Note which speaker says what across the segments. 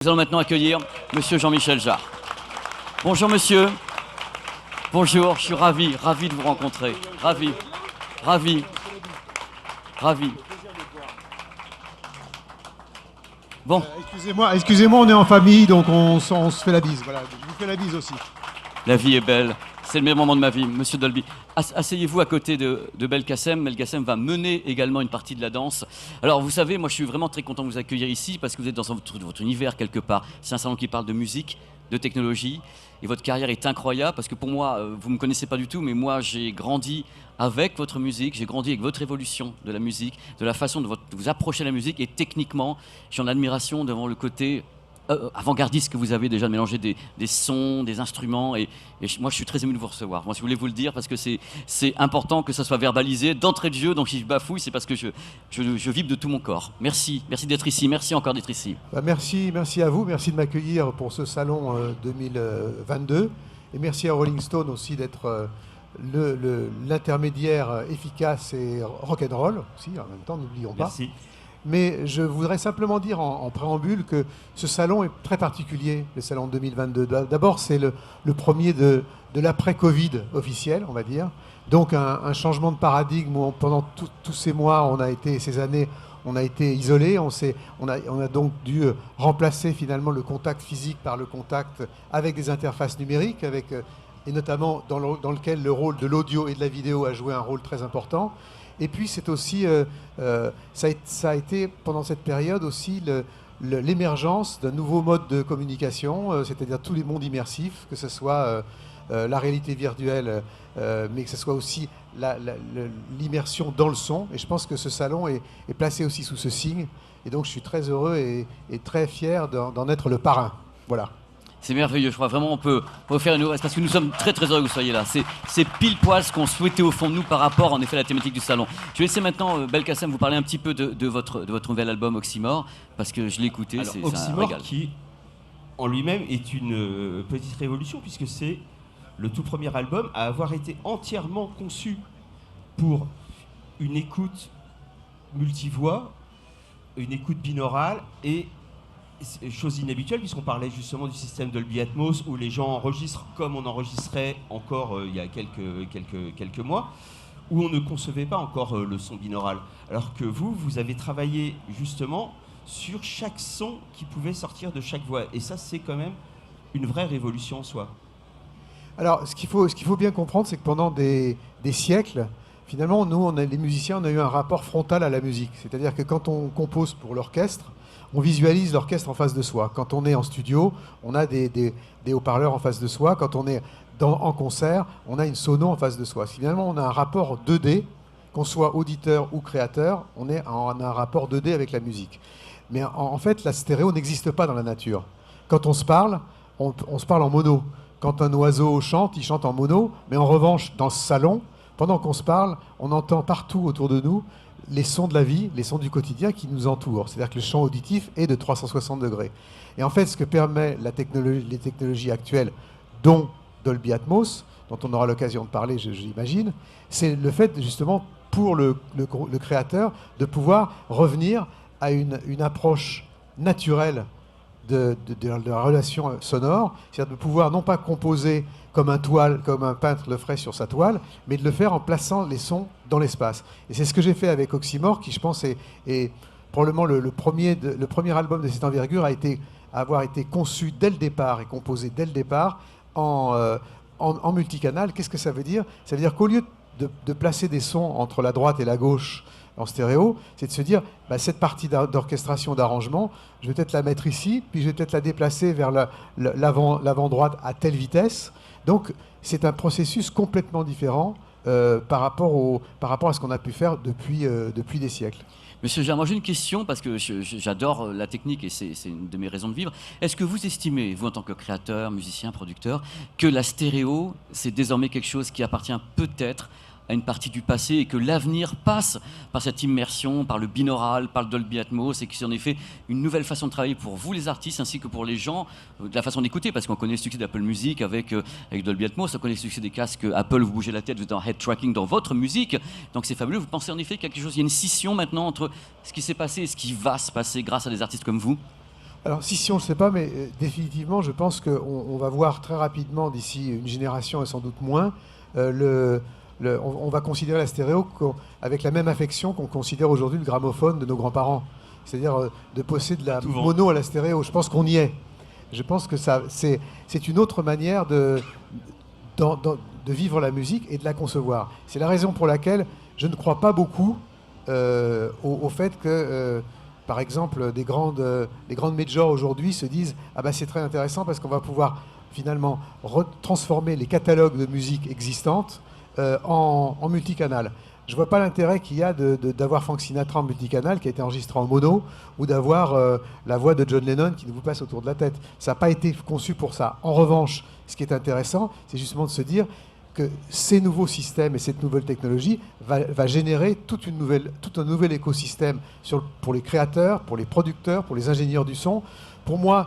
Speaker 1: Nous allons maintenant accueillir Monsieur Jean-Michel Jarre. Bonjour monsieur. Bonjour, je suis ravi de vous rencontrer. Ravi. Bon.
Speaker 2: Excusez-moi, on est en famille, donc on se fait la bise. Voilà, je vous fais la bise aussi.
Speaker 1: La vie est belle. C'est le meilleur moment de ma vie, monsieur Dolby. Asseyez-vous à côté de Belkacem. Belkacem va mener également une partie de la danse. Alors, vous savez, moi, je suis vraiment très content de vous accueillir ici parce que vous êtes dans votre univers quelque part. C'est un salon qui parle de musique, de technologie. Et votre carrière est incroyable parce que pour moi, vous ne me connaissez pas du tout, mais moi, j'ai grandi avec votre musique, j'ai grandi avec votre évolution de la musique, de la façon de vous approcher à la musique. Et techniquement, j'ai en admiration devant le côté avant-gardiste que vous avez déjà de mélanger des sons, des instruments et moi je suis très ému de vous recevoir. Moi je voulais vous le dire parce que c'est important que ça soit verbalisé d'entrée de jeu, donc si je bafouille c'est parce que je vibre de tout mon corps. Merci d'être ici, merci encore d'être ici.
Speaker 2: Merci à vous, merci de m'accueillir pour ce salon 2022 et merci à Rolling Stone aussi d'être l'intermédiaire efficace et rock'n'roll aussi en même temps, n'oublions pas.
Speaker 3: Merci.
Speaker 2: Mais je voudrais simplement dire en préambule que ce salon est très particulier, le salon 2022. D'abord, c'est le premier de l'après-Covid officiel, on va dire. Donc un changement de paradigme où pendant tous ces mois, ces années, on a été isolés. On a donc dû remplacer finalement le contact physique par le contact avec des interfaces numériques, et notamment dans lequel le rôle de l'audio et de la vidéo a joué un rôle très important. Et puis c'est aussi, ça a été pendant cette période aussi l'émergence d'un nouveau mode de communication, c'est-à-dire tous les mondes immersifs, que ce soit la réalité virtuelle, mais que ce soit aussi l'immersion dans le son. Et je pense que ce salon est placé aussi sous ce signe. Et donc je suis très heureux et très fier d'en être le parrain. Voilà.
Speaker 1: C'est merveilleux, je crois vraiment on peut faire une parce que nous sommes très heureux que vous soyez là. C'est pile poil ce qu'on souhaitait au fond de nous par rapport en effet à la thématique du salon. Je vais laisser maintenant Belkacem vous parler un petit peu de votre nouvel album Oxymore parce que je l'ai écouté, c'est un régal.
Speaker 3: Qui en lui-même est une petite révolution puisque c'est le tout premier album à avoir été entièrement conçu pour une écoute multivoix, une écoute binaurale et chose inhabituelle puisqu'on parlait justement du système Dolby Atmos où les gens enregistrent comme on enregistrait encore il y a quelques mois où on ne concevait pas encore le son binaural alors que vous avez travaillé justement sur chaque son qui pouvait sortir de chaque voix et ça c'est quand même une vraie révolution en soi.
Speaker 2: Alors ce qu'il faut bien comprendre c'est que pendant des siècles finalement nous les musiciens on a eu un rapport frontal à la musique, c'est-à-dire que quand on compose pour l'orchestre on visualise l'orchestre en face de soi. Quand on est en studio, on a des haut-parleurs en face de soi. Quand on est en concert, on a une sono en face de soi. Finalement, on a un rapport 2D, qu'on soit auditeur ou créateur, on a un rapport 2D avec la musique. Mais en fait, la stéréo n'existe pas dans la nature. Quand on se parle, on se parle en mono. Quand un oiseau chante, il chante en mono. Mais en revanche, dans ce salon, pendant qu'on se parle, on entend partout autour de nous les sons de la vie, les sons du quotidien qui nous entourent. C'est-à-dire que le champ auditif est de 360 degrés. Et en fait, ce que permet les technologies actuelles, dont Dolby Atmos, dont on aura l'occasion de parler, j'imagine, c'est le fait, justement, pour le créateur, de pouvoir revenir à une approche naturelle de la relation sonore, c'est-à-dire de pouvoir non pas composer comme un peintre le ferait sur sa toile, mais de le faire en plaçant les sons dans l'espace. Et c'est ce que j'ai fait avec Oxymore, qui je pense est probablement le premier album de cette envergure à avoir été conçu dès le départ et composé dès le départ en multicanal. Qu'est-ce que ça veut dire? Ça veut dire qu'au lieu de placer des sons entre la droite et la gauche en stéréo, c'est de se dire, cette partie d'orchestration, d'arrangement, je vais peut-être la mettre ici, puis je vais peut-être la déplacer vers l'avant droite à telle vitesse. Donc, c'est un processus complètement différent par rapport à ce qu'on a pu faire depuis des siècles.
Speaker 1: Monsieur Jarre, moi j'ai une question parce que j'adore la technique et c'est une de mes raisons de vivre. Est-ce que vous estimez, vous en tant que créateur, musicien, producteur, que la stéréo, c'est désormais quelque chose qui appartient peut-être à une partie du passé et que l'avenir passe par cette immersion, par le binaural, par le Dolby Atmos et que c'est en effet une nouvelle façon de travailler pour vous les artistes ainsi que pour les gens, de la façon d'écouter parce qu'on connaît le succès d'Apple Music avec Dolby Atmos, on connaît le succès des casques Apple, vous bougez la tête, vous êtes en head tracking dans votre musique, donc c'est fabuleux. Vous pensez en effet qu'il y a quelque chose, il y a une scission maintenant entre ce qui s'est passé et ce qui va se passer grâce à des artistes comme vous?
Speaker 2: Alors si on ne le sait pas, mais définitivement, je pense qu'on va voir très rapidement, d'ici une génération et sans doute moins, on va considérer la stéréo avec la même affection qu'on considère aujourd'hui le gramophone de nos grands-parents. C'est-à-dire de posséder de la mono à la stéréo. Je pense qu'on y est. Je pense que c'est une autre manière de vivre la musique et de la concevoir. C'est la raison pour laquelle je ne crois pas beaucoup au fait que... par exemple, les grandes majors aujourd'hui se disent « Ah ben c'est très intéressant parce qu'on va pouvoir finalement transformer les catalogues de musique existantes en multicanal ». Je ne vois pas l'intérêt qu'il y a d'avoir Frank Sinatra en multicanal qui a été enregistré en mono ou d'avoir la voix de John Lennon qui nous vous passe autour de la tête. Ça n'a pas été conçu pour ça. En revanche, ce qui est intéressant, c'est justement de se dire que ces nouveaux systèmes et cette nouvelle technologie va générer tout un nouvel écosystème pour les créateurs, pour les producteurs, pour les ingénieurs du son. Pour moi,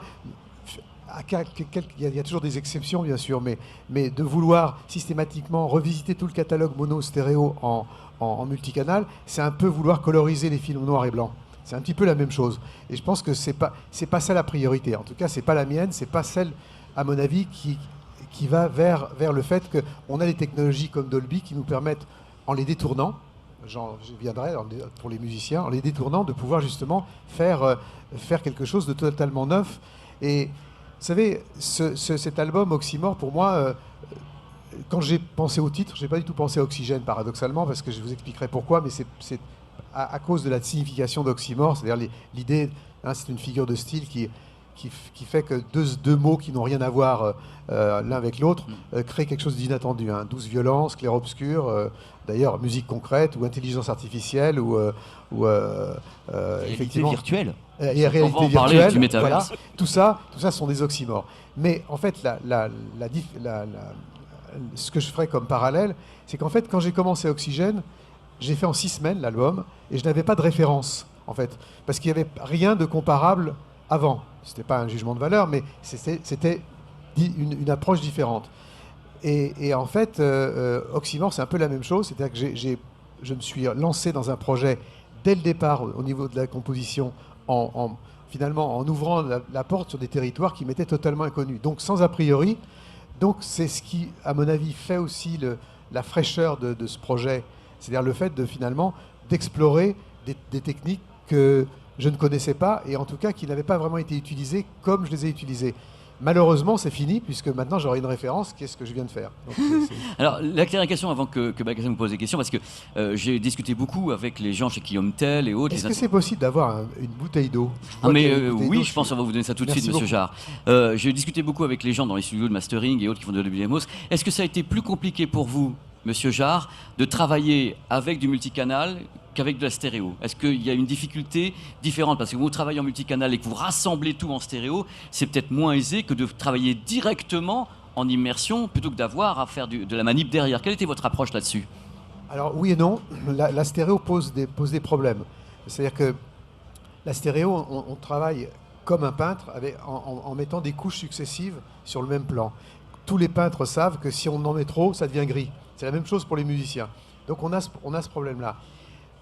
Speaker 2: il y a toujours des exceptions, bien sûr, mais de vouloir systématiquement revisiter tout le catalogue mono-stéréo en multicanal, c'est un peu vouloir coloriser les films noir et blanc. C'est un petit peu la même chose. Et je pense que c'est pas ça la priorité. En tout cas, c'est pas la mienne, c'est pas celle, à mon avis, qui va vers le fait qu'on a des technologies comme Dolby qui nous permettent, en les détournant, je viendrai pour les musiciens, en les détournant, de pouvoir justement faire quelque chose de totalement neuf. Et vous savez, cet album Oxymore, pour moi, quand j'ai pensé au titre, je n'ai pas du tout pensé à Oxygène, paradoxalement, parce que je vous expliquerai pourquoi, mais c'est à cause de la signification d'Oxymore, c'est-à-dire l'idée, c'est une figure de style qui fait que deux mots qui n'ont rien à voir l'un avec l'autre créent quelque chose d'inattendu. Douce violence, clair-obscur, d'ailleurs musique concrète ou intelligence artificielle ou effectivement
Speaker 3: virtuelle.
Speaker 2: Et réalité virtuelle. Voilà. Tout ça sont des oxymores. Mais en fait, ce que je ferais comme parallèle, c'est qu'en fait, quand j'ai commencé Oxygène, j'ai fait en 6 semaines l'album et je n'avais pas de référence, en fait, parce qu'il n'y avait rien de comparable avant. C'était pas un jugement de valeur, mais c'était une approche différente. Et en fait, Oxymore, c'est un peu la même chose. C'est-à-dire que je me suis lancé dans un projet dès le départ au niveau de la composition, finalement en ouvrant la porte sur des territoires qui m'étaient totalement inconnus. Donc sans a priori. Donc c'est ce qui, à mon avis, fait aussi la fraîcheur de ce projet. C'est-à-dire le fait finalement d'explorer des techniques que je ne connaissais pas, et en tout cas qui n'avaient pas vraiment été utilisées comme je les ai utilisées. Malheureusement, c'est fini, puisque maintenant j'aurai une référence qui est ce que je viens de faire. Donc,
Speaker 1: Alors, la clarification avant que Belkacem vous pose des questions, parce que j'ai discuté beaucoup avec les gens chez Guillaume-Tell et autres.
Speaker 2: Est-ce que c'est possible d'avoir une bouteille d'eau?
Speaker 1: Oui, je pense qu'on va vous donner ça tout de suite, Monsieur Jarre. J'ai discuté beaucoup avec les gens dans les studios de mastering et autres qui font de l'EBMOS. Est-ce que ça a été plus compliqué pour vous, Monsieur Jarre, de travailler avec du multicanal qu'avec de la stéréo? Est-ce qu'il y a une difficulté différente? Parce que vous travaillez en multicanal et que vous rassemblez tout en stéréo, c'est peut-être moins aisé que de travailler directement en immersion plutôt que d'avoir à faire de la manip derrière. Quelle était votre approche là-dessus?
Speaker 2: Alors oui et non. La stéréo pose des problèmes. C'est-à-dire que la stéréo, on travaille comme un peintre en mettant des couches successives sur le même plan. Tous les peintres savent que si on en met trop, ça devient gris. C'est la même chose pour les musiciens. Donc on a ce problème-là.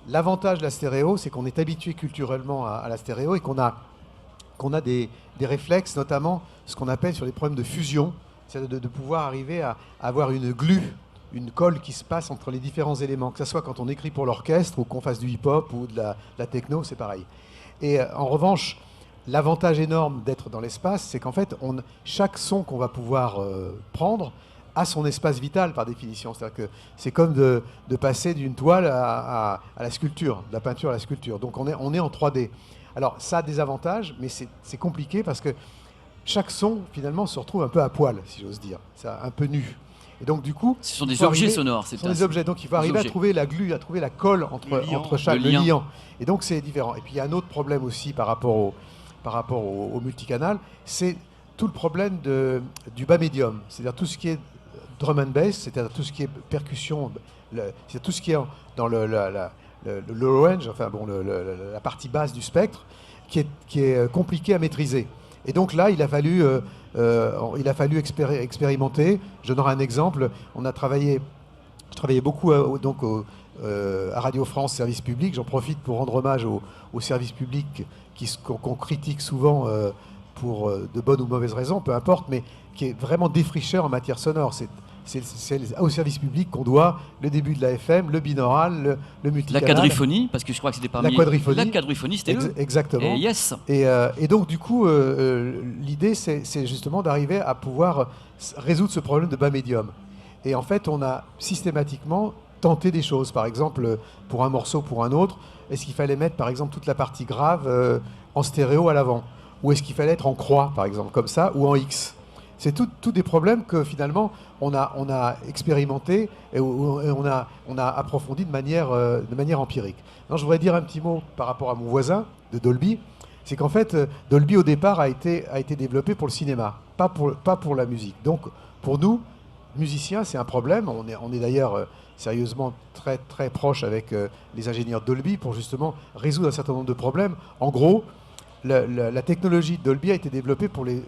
Speaker 2: L'avantage de la stéréo, c'est qu'on est habitué culturellement à la stéréo et qu'on a des réflexes, notamment ce qu'on appelle sur les problèmes de fusion, c'est-à-dire de pouvoir arriver à avoir une glue, une colle qui se passe entre les différents éléments, que ce soit quand on écrit pour l'orchestre ou qu'on fasse du hip-hop ou de la techno, c'est pareil. Et en revanche, l'avantage énorme d'être dans l'espace, c'est qu'en fait, chaque son qu'on va pouvoir prendre a son espace vital par définition. C'est-à-dire que c'est comme de passer d'une toile à la sculpture, de la peinture à la sculpture. Donc on est en 3D. Alors ça a des avantages, mais c'est compliqué parce que chaque son, finalement, se retrouve un peu à poil, si j'ose dire. C'est un peu nu. Et donc du coup...
Speaker 1: Ce sont des objets sonores.
Speaker 2: Ce sont des objets. Donc il faut arriver à trouver la glue, à trouver la colle entre chaque, le liant. Et donc c'est différent. Et puis il y a un autre problème aussi par rapport au multicanal, c'est tout le problème du bas médium. C'est-à-dire tout ce qui est drum and bass, c'est-à-dire tout ce qui est percussion, c'est tout ce qui est dans le low range, enfin bon, la partie basse du spectre, qui est compliqué à maîtriser. Et donc là, il a fallu expérimenter. Je donnerai un exemple. Je travaillais beaucoup à Radio France Service Public. J'en profite pour rendre hommage au service public qu'on critique souvent pour de bonnes ou mauvaises raisons, peu importe, mais qui est vraiment défricheur en matière sonore. C'est au service public qu'on doit le début de la FM, le binaural, le multicanal.
Speaker 1: La quadriphonie, parce que je crois que c'était parmi...
Speaker 2: La quadriphonie,
Speaker 1: c'était
Speaker 2: exactement.
Speaker 1: Et yes.
Speaker 2: Et donc, du coup, l'idée, c'est justement d'arriver à pouvoir résoudre ce problème de bas médium. Et en fait, on a systématiquement tenté des choses. Par exemple, pour un morceau, pour un autre, est-ce qu'il fallait mettre, par exemple, toute la partie grave en stéréo à l'avant? Ou est-ce qu'il fallait être en croix, par exemple, comme ça, ou en X? C'est tout des problèmes que finalement on a expérimenté et on a approfondi de manière empirique. Alors, je voudrais dire un petit mot par rapport à mon voisin de Dolby. C'est qu'en fait, Dolby au départ a été développé pour le cinéma, pas pour la musique. Donc pour nous, musiciens, c'est un problème. On est d'ailleurs sérieusement très, très proche avec les ingénieurs Dolby pour justement résoudre un certain nombre de problèmes. En gros, la technologie de Dolby a été développée pour les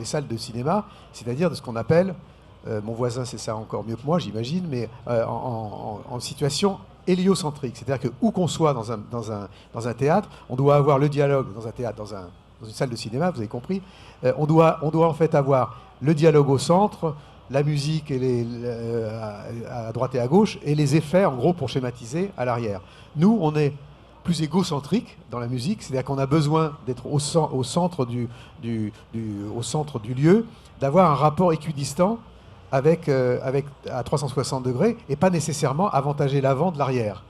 Speaker 2: salles de cinéma, c'est-à-dire de ce qu'on appelle, mon voisin sait ça encore mieux que moi, j'imagine, mais en situation héliocentrique. C'est-à-dire que où qu'on soit dans un théâtre, on doit avoir le dialogue dans un théâtre, dans une salle de cinéma, vous avez compris. On doit en fait avoir le dialogue au centre, la musique à droite et à gauche, et les effets, en gros, pour schématiser, à l'arrière. Nous, on est plus égocentrique dans la musique, c'est-à-dire qu'on a besoin d'être au centre du lieu, d'avoir un rapport équidistant avec à 360 degrés et pas nécessairement avantager l'avant de l'arrière.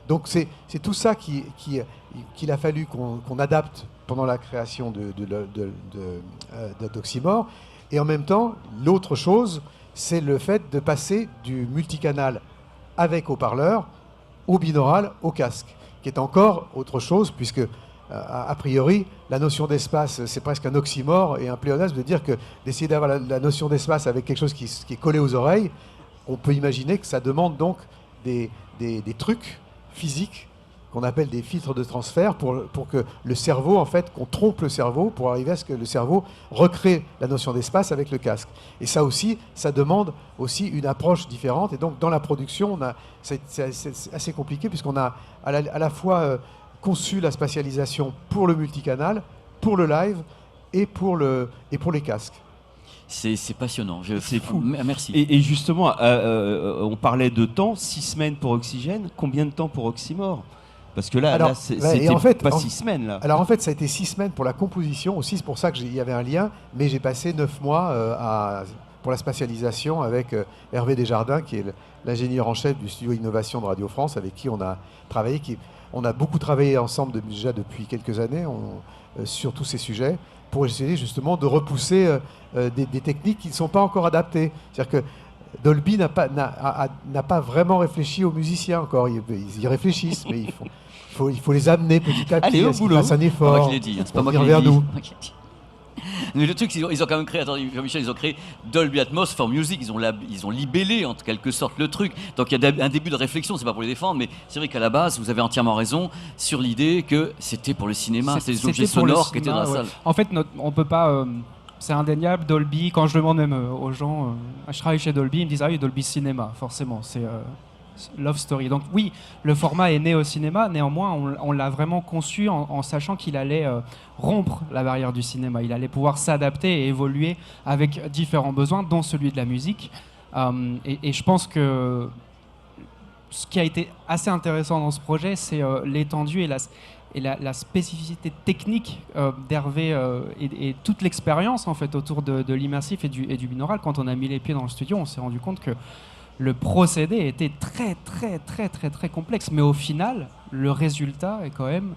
Speaker 2: Donc c'est tout ça qu'il a fallu qu'on adapte pendant la création d'Oxymore. Et en même temps, l'autre chose, c'est le fait de passer du multicanal avec haut-parleur au binaural, au casque, qui est encore autre chose, puisque, a priori, la notion d'espace, c'est presque un oxymore et un pléonasme de dire que d'essayer d'avoir la notion d'espace avec quelque chose qui est collé aux oreilles, on peut imaginer que ça demande donc des trucs physiques qu'on appelle des filtres de transfert pour que le cerveau, en fait, qu'on trompe le cerveau pour arriver à ce que le cerveau recrée la notion d'espace avec le casque. Et ça aussi, ça demande aussi une approche différente. Et donc, dans la production, c'est assez compliqué puisqu'on a à la fois conçu la spatialisation pour le multicanal, pour le live et pour les casques.
Speaker 1: C'est passionnant.
Speaker 3: C'est fou.
Speaker 1: Merci.
Speaker 3: Et justement, on parlait de temps, 6 semaines pour Oxygène. Combien de temps pour Oxymore? Parce que là c'était
Speaker 2: en fait,
Speaker 3: pas 6 semaines. Là.
Speaker 2: Alors en fait, ça a été 6 semaines pour la composition. Aussi, c'est pour ça qu'il y avait un lien. Mais j'ai passé 9 mois pour la spatialisation avec Hervé Desjardins, qui est l'ingénieur en chef du studio Innovation de Radio France, avec qui on a travaillé. On a beaucoup travaillé ensemble déjà depuis quelques années sur tous ces sujets pour essayer justement de repousser des techniques qui ne sont pas encore adaptées. C'est-à-dire que Dolby n'a pas vraiment réfléchi aux musiciens encore. Ils y réfléchissent, mais il faut les amener petit à petit.
Speaker 3: Allez, au boulot.
Speaker 2: C'est un effort.
Speaker 1: C'est pas moi qui l'ai dit, c'est pas moi qui l'ai
Speaker 2: vers
Speaker 1: dit.
Speaker 2: nous.
Speaker 1: Mais le truc, ils ont quand même créé, attendez, Jean-Michel, ils ont créé Dolby Atmos for Music, ils ont libellé en quelque sorte le truc. Donc il y a un début de réflexion, c'est pas pour les défendre, mais c'est vrai qu'à la base, vous avez entièrement raison sur l'idée que c'était pour le cinéma, c'était des objets sonores qui étaient dans la salle.
Speaker 4: En fait, on peut pas. C'est indéniable, Dolby. Quand je demande même aux gens, je travaille chez Dolby, ils me disent ah oui, Dolby Cinéma, forcément, c'est Love Story. Donc oui, le format est né au cinéma, néanmoins, on l'a vraiment conçu en sachant qu'il allait rompre la barrière du cinéma. Il allait pouvoir s'adapter et évoluer avec différents besoins, dont celui de la musique. Et je pense que ce qui a été assez intéressant dans ce projet, c'est l'étendue et la spécificité technique d'Hervé et toute l'expérience en fait autour de l'immersif et du binaural. Quand on a mis les pieds dans le studio, on s'est rendu compte que le procédé était très très très très très complexe, mais au final, le résultat est quand même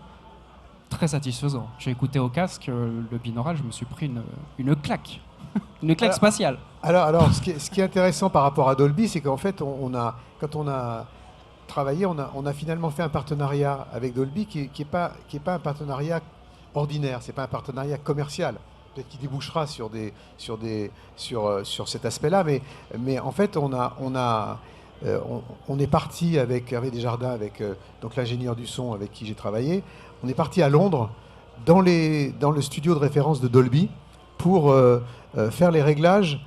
Speaker 4: très satisfaisant. J'ai écouté au casque le binaural, je me suis pris une claque, une claque spatiale.
Speaker 2: Alors ce qui est intéressant par rapport à Dolby, c'est qu'en fait, quand on a travaillé, on a finalement fait un partenariat avec Dolby qui est pas un partenariat ordinaire, c'est pas un partenariat commercial. Peut-être qu'il débouchera sur cet aspect-là, mais en fait on est parti avec Hervé Desjardins, avec donc l'ingénieur du son avec qui j'ai travaillé. On est parti à Londres dans le studio de référence de Dolby pour faire les réglages.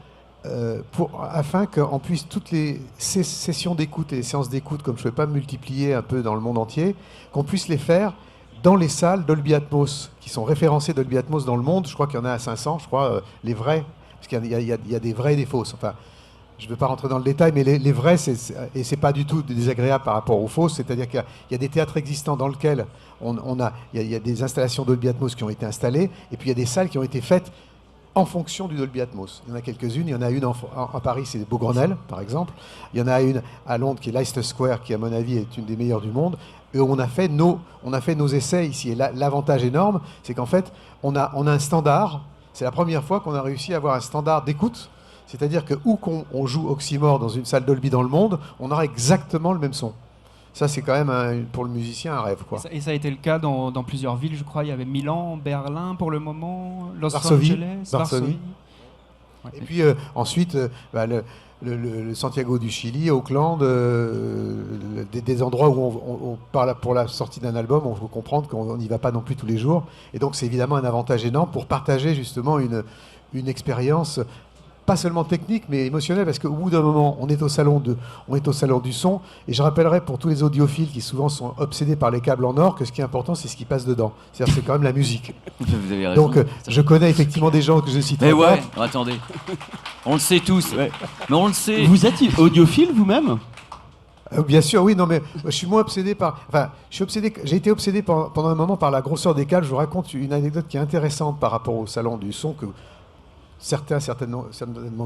Speaker 2: Afin qu'on puisse toutes les sessions d'écoute et les séances d'écoute, comme je ne peux pas multiplier un peu dans le monde entier, qu'on puisse les faire dans les salles Dolby Atmos, qui sont référencées Dolby Atmos dans le monde. Je crois qu'il y en a à 500, je crois, les vrais, parce qu'il y a des vrais et des fausses. Enfin, je ne veux pas rentrer dans le détail, mais les vrais, et c'est pas du tout désagréable par rapport aux fausses, c'est-à-dire qu'il y a des théâtres existants dans lesquels il y a des installations Dolby Atmos qui ont été installées, et puis il y a des salles qui ont été faites en fonction du Dolby Atmos. Il y en a quelques-unes. Il y en a une à Paris, c'est Beaugrenelle, par exemple. Il y en a une à Londres qui est Leicester Square, qui, à mon avis, est une des meilleures du monde. Et on a fait nos essais ici. Et l'avantage énorme, c'est qu'en fait, on a un standard. C'est la première fois qu'on a réussi à avoir un standard d'écoute. C'est-à-dire que où qu'on joue Oxymore dans une salle Dolby dans le monde, on aura exactement le même son. Ça, c'est quand même, pour le musicien, un rêve, quoi.
Speaker 4: Et ça a été le cas dans plusieurs villes, je crois. Il y avait Milan, Berlin pour le moment, Los
Speaker 2: Varsovie.
Speaker 4: Angeles,
Speaker 2: Varsovie.
Speaker 4: Ouais.
Speaker 2: Et puis ensuite, le Santiago du Chili, Auckland, des endroits où pour la sortie d'un album, on faut comprendre qu'on n'y va pas non plus tous les jours. Et donc c'est évidemment un avantage énorme pour partager justement une expérience pas seulement technique, mais émotionnelle, parce qu'au bout d'un moment, on est au salon du son, et je rappellerai pour tous les audiophiles qui souvent sont obsédés par les câbles en or, que ce qui est important, c'est ce qui passe dedans. C'est-à-dire c'est quand même la musique.
Speaker 1: Vous avez raison.
Speaker 2: Donc je connais effectivement des gens que je cite.
Speaker 1: Mais ouais, attendez. On le sait tous.
Speaker 3: Ouais.
Speaker 1: Mais on le sait.
Speaker 3: Vous êtes audiophile vous-même?
Speaker 2: Bien sûr, oui, non, mais je suis moins obsédé par. Enfin, j'ai été obsédé pendant un moment par la grosseur des câbles. Je vous raconte une anecdote qui est intéressante par rapport au salon du son que certainement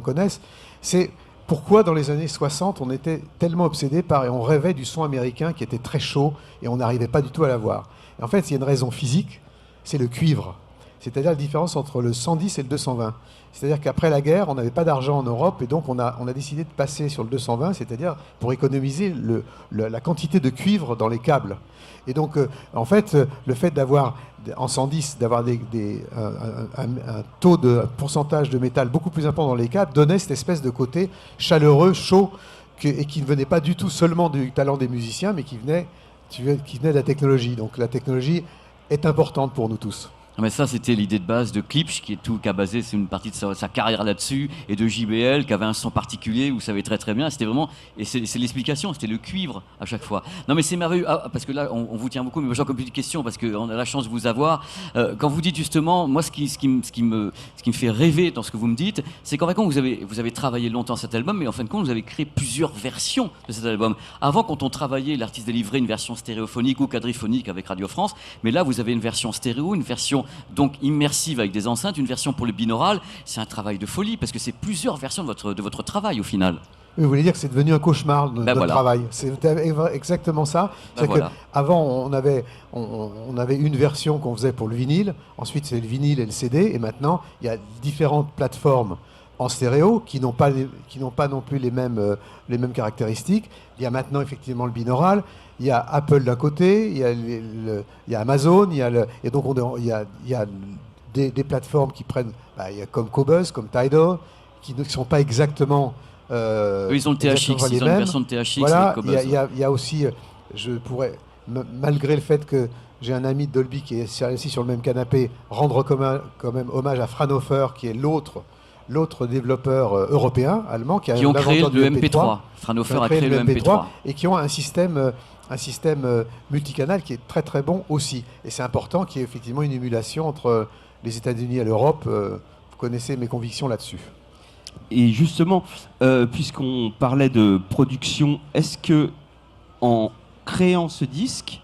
Speaker 2: connaissent. C'est pourquoi dans les années 60, on était tellement obsédé et on rêvait du son américain qui était très chaud et on n'arrivait pas du tout à l'avoir. Et en fait, il y a une raison physique, c'est le cuivre. C'est-à-dire la différence entre le 110 et le 220. C'est-à-dire qu'après la guerre, on n'avait pas d'argent en Europe et donc on a décidé de passer sur le 220, c'est-à-dire pour économiser la quantité de cuivre dans les câbles. Et donc, en fait, le fait d'avoir, en 110, d'avoir un taux de pourcentage de métal beaucoup plus important dans les câbles donnait cette espèce de côté chaleureux, chaud, et qui ne venait pas du tout seulement du talent des musiciens, mais qui venait de la technologie. Donc la technologie est importante pour nous tous.
Speaker 1: Mais ça, c'était l'idée de base de Klipsch, qui a basé une partie de sa carrière là-dessus, et de JBL, qui avait un son particulier, vous savez très très bien. C'était vraiment, et c'est l'explication, c'était le cuivre à chaque fois. Non, mais c'est merveilleux, parce que là, on vous tient beaucoup, mais j'ai encore plus de questions, parce qu'on a la chance de vous avoir. Quand vous dites justement, moi, ce qui me fait rêver dans ce que vous me dites, c'est qu'en fin de compte, vous avez travaillé longtemps cet album, mais en fin de compte, vous avez créé plusieurs versions de cet album. Avant, quand on travaillait, l'artiste délivrait une version stéréophonique ou quadriphonique avec Radio France, mais là, vous avez une version stéréo, une version donc immersive avec des enceintes, une version pour le binaural. C'est un travail de folie parce que c'est plusieurs versions de votre travail au final.
Speaker 2: Vous voulez dire que c'est devenu un cauchemar de notre travail. C'est exactement ça. Avant, on avait une version qu'on faisait pour le vinyle. Ensuite, c'est le vinyle et le CD. Et maintenant, il y a différentes plateformes en stéréo qui n'ont pas non plus les mêmes caractéristiques. Il y a maintenant effectivement le binaural. Il y a Apple d'un côté, il y a Amazon, et donc il y a des plateformes qui prennent, il y a comme Qobuz, comme Tidal, qui ne sont pas exactement.
Speaker 1: Ils ont le THX, ils ont une version de THX.
Speaker 2: Voilà, il y a aussi, je pourrais, malgré le fait que j'ai un ami de Dolby qui est assis sur le même canapé, rendre quand même hommage à Fraunhofer, qui est l'autre développeur européen, allemand, qui
Speaker 1: ont créé le MP3. Fraunhofer a créé le MP3.
Speaker 2: Et qui ont un système multicanal qui est très très bon aussi. Et c'est important qu'il y ait effectivement une émulation entre les États-Unis et l'Europe. Vous connaissez mes convictions là-dessus.
Speaker 3: Et justement, puisqu'on parlait de production, est-ce que en créant ce disque,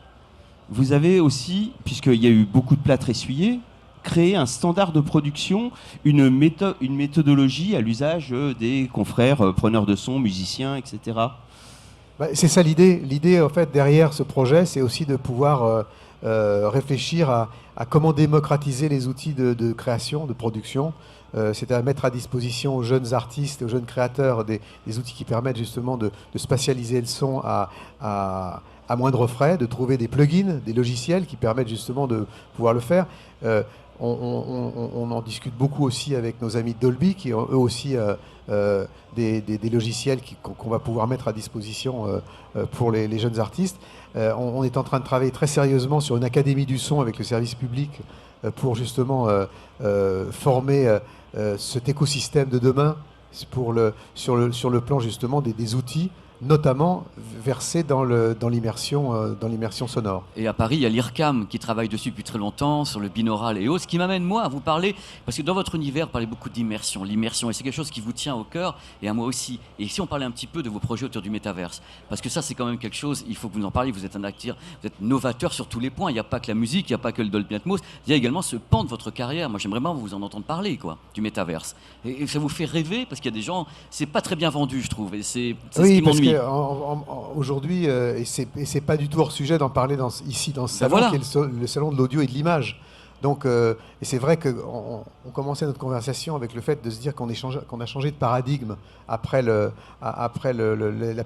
Speaker 3: vous avez aussi, puisqu'il y a eu beaucoup de plâtre essuyé, créé un standard de production, une méthodologie à l'usage des confrères preneurs de son, musiciens, etc.
Speaker 2: C'est ça l'idée. L'idée, en fait, derrière ce projet, c'est aussi de pouvoir réfléchir à comment démocratiser les outils de création, de production. C'est-à-dire mettre à disposition aux jeunes artistes, aux jeunes créateurs des outils qui permettent justement de spatialiser le son à moindre frais, de trouver des plugins, des logiciels qui permettent justement de pouvoir le faire. On en discute beaucoup aussi avec nos amis de Dolby, qui ont eux aussi des logiciels qu'on va pouvoir mettre à disposition pour les jeunes artistes. On est en train de travailler très sérieusement sur une académie du son avec le service public pour justement former cet écosystème de demain sur le plan justement des outils notamment versé dans l'immersion sonore.
Speaker 1: Et à Paris, il y a l'IRCAM qui travaille dessus depuis très longtemps, sur le binaural et autres, ce qui m'amène moi à vous parler, parce que dans votre univers, vous parlez beaucoup d'immersion, l'immersion, et c'est quelque chose qui vous tient au cœur, et à moi aussi. Et si on parlait un petit peu de vos projets autour du métaverse, parce que ça c'est quand même quelque chose, il faut que vous en parliez, vous êtes un acteur, vous êtes novateur sur tous les points, il n'y a pas que la musique, il n'y a pas que le Dolby Atmos, il y a également ce pan de votre carrière, moi j'aimerais bien vous en entendre parler, quoi, du métaverse. Et ça vous fait rêver, parce qu'il y a des gens, c'est pas très bien vendu, je trouve, et c'est ce qui m'ennuie.
Speaker 2: Aujourd'hui, et c'est pas du tout hors sujet d'en parler ici dans ce salon,
Speaker 1: voilà.
Speaker 2: qui est le salon de l'audio et de l'image. Donc, et c'est vrai qu'on commençait notre conversation avec le fait de se dire qu'on a changé de paradigme après la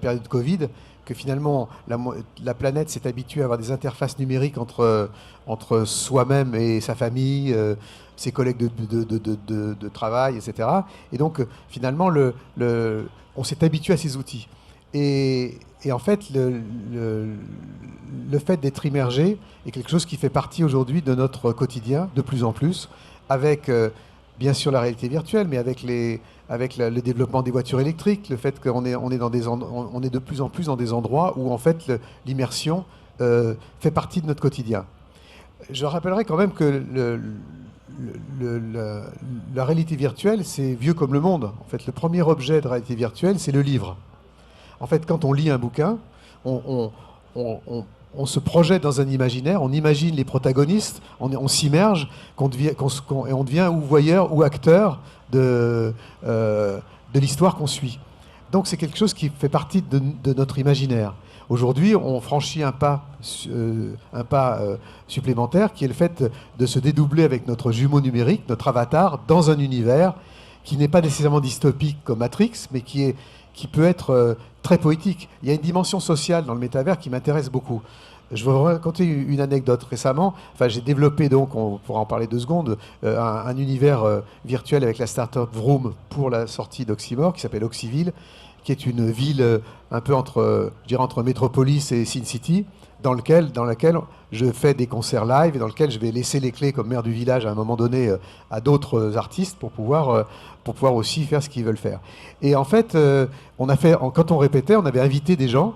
Speaker 2: période de Covid, que finalement la planète s'est habituée à avoir des interfaces numériques entre soi-même et sa famille, ses collègues de travail, etc. Et donc, finalement, on s'est habitué à ces outils. Et en fait, le fait d'être immergé est quelque chose qui fait partie aujourd'hui de notre quotidien, de plus en plus, avec bien sûr la réalité virtuelle, mais avec le développement des voitures électriques, le fait qu'on est de plus en plus dans des endroits où en fait l'immersion fait partie de notre quotidien. Je rappellerai quand même que la réalité virtuelle, c'est vieux comme le monde. En fait, le premier objet de réalité virtuelle, c'est le livre. En fait, quand on lit un bouquin, on se projette dans un imaginaire, on imagine les protagonistes, on s'immerge, et on devient ou voyeur ou acteur de l'histoire qu'on suit. Donc c'est quelque chose qui fait partie de notre imaginaire. Aujourd'hui, on franchit un pas supplémentaire, qui est le fait de se dédoubler avec notre jumeau numérique, notre avatar, dans un univers qui n'est pas nécessairement dystopique comme Matrix, mais qui peut être très poétique. Il y a une dimension sociale dans le métavers qui m'intéresse beaucoup. Je vais vous raconter une anecdote. Récemment, j'ai développé, donc, on pourra en parler 2 secondes, un univers virtuel avec la start-up Vroom pour la sortie d'Oxymore, qui s'appelle Oxyville, qui est une ville un peu entre Metropolis et Sin City, dans laquelle je fais des concerts live et dans lequel je vais laisser les clés comme maire du village à un moment donné à d'autres artistes pour pouvoir aussi faire ce qu'ils veulent faire. Et en fait, quand on répétait, on avait invité des gens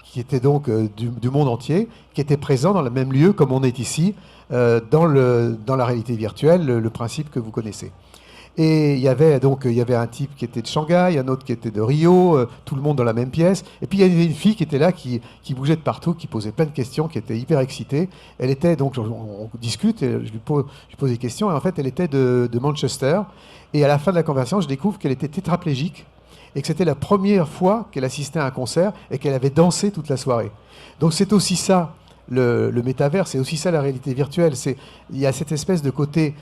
Speaker 2: qui étaient donc du monde entier, qui étaient présents dans le même lieu comme on est ici, dans la réalité virtuelle, le principe que vous connaissez. Et il y avait un type qui était de Shanghai, un autre qui était de Rio, tout le monde dans la même pièce. Et puis il y avait une fille qui était là, qui bougeait de partout, qui posait plein de questions, qui était hyper excitée. Elle était donc, on discute, et je lui pose des questions, et en fait elle était de Manchester. Et à la fin de la conversation, je découvre qu'elle était tétraplégique et que c'était la première fois qu'elle assistait à un concert et qu'elle avait dansé toute la soirée. Donc c'est aussi ça le métavers, c'est aussi ça la réalité virtuelle. Il y a cette espèce de côté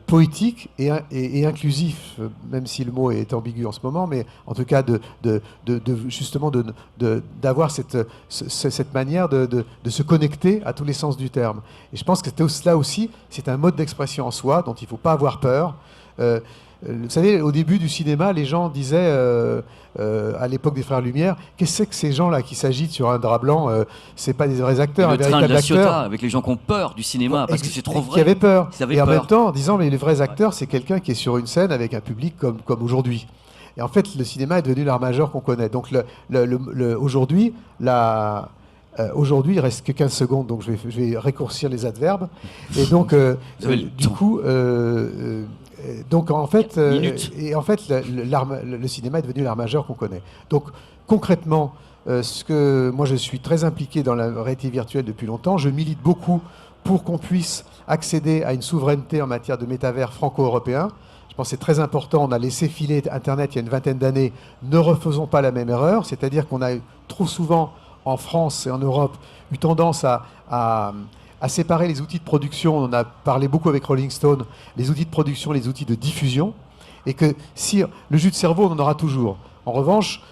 Speaker 2: poétique et inclusif, même si le mot est ambigu en ce moment, mais en tout cas justement d'avoir cette manière de se connecter à tous les sens du terme. Et je pense que cela aussi, c'est un mode d'expression en soi dont il ne faut pas avoir peur. Vous savez, au début du cinéma, les gens disaient, à l'époque des Frères Lumière, qu'est-ce que c'est que ces gens-là qui s'agitent sur un drap blanc, c'est pas des vrais acteurs,
Speaker 1: le
Speaker 2: un
Speaker 1: train de
Speaker 2: véritable
Speaker 1: la
Speaker 2: acteur.
Speaker 1: Ciotat, avec les gens qui ont peur du cinéma, parce que c'est trop vrai.
Speaker 2: Qui avaient peur.
Speaker 1: Ils avaient
Speaker 2: et en
Speaker 1: peur.
Speaker 2: même temps, en disant, mais les vrais acteurs, c'est quelqu'un qui est sur une scène avec un public comme aujourd'hui. Et en fait, le cinéma est devenu l'art majeur qu'on connaît. Donc aujourd'hui, aujourd'hui, il reste que 15 secondes, donc je vais raccourcir les adverbes. Et donc, du coup, donc en fait, le cinéma est devenu l'art majeur qu'on connaît. Donc concrètement, moi je suis très impliqué dans la réalité virtuelle depuis longtemps. Je milite beaucoup pour qu'on puisse accéder à une souveraineté en matière de métavers franco-européen. Je pense que c'est très important. On a laissé filer Internet il y a une vingtaine d'années. Ne refaisons pas la même erreur. C'est-à-dire qu'on a trop souvent en France et en Europe eu tendance à séparer les outils de production. On en a parlé beaucoup avec Rolling Stone, les outils de production, les outils de diffusion, et que si le jus de cerveau, on en aura toujours. En revanche,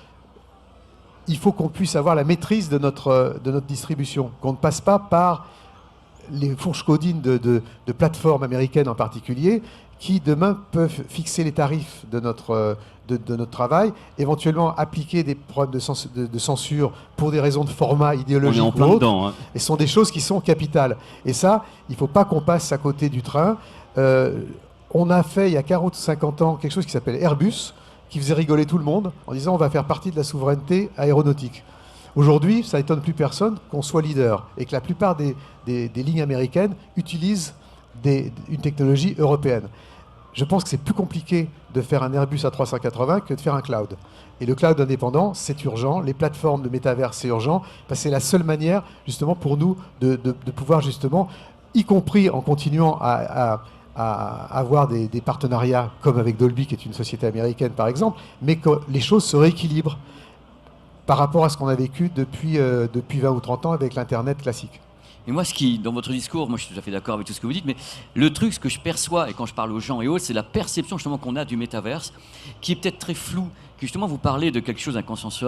Speaker 2: il faut qu'on puisse avoir la maîtrise de notre distribution, qu'on ne passe pas par les fourches codines de plateformes américaines en particulier, qui demain peuvent fixer les tarifs de notre travail, éventuellement appliquer des problèmes de censure pour des raisons de format idéologique.
Speaker 1: On est en plein dedans. Hein.
Speaker 2: Et ce sont des choses qui sont capitales. Et ça, il ne faut pas qu'on passe à côté du train. On a fait, il y a 40 ou 50 ans, quelque chose qui s'appelle Airbus, qui faisait rigoler tout le monde en disant on va faire partie de la souveraineté aéronautique. Aujourd'hui, ça étonne plus personne qu'on soit leader et que la plupart des lignes américaines utilisent une technologie européenne. Je pense que c'est plus compliqué de faire un Airbus A380 que de faire un cloud. Et le cloud indépendant, c'est urgent. Les plateformes de métaverse, c'est urgent. Parce que c'est la seule manière, justement, pour nous de pouvoir, justement, y compris en continuant à avoir des partenariats comme avec Dolby, qui est une société américaine, par exemple, mais que les choses se rééquilibrent par rapport à ce qu'on a vécu depuis 20 ou 30 ans avec l'Internet classique.
Speaker 1: Et moi, dans votre discours, moi je suis tout à fait d'accord avec tout ce que vous dites, mais le truc, ce que je perçois, et quand je parle aux gens et autres, c'est la perception justement qu'on a du métaverse, qui est peut-être très floue. Que justement, vous parlez de quelque chose, d'un consensus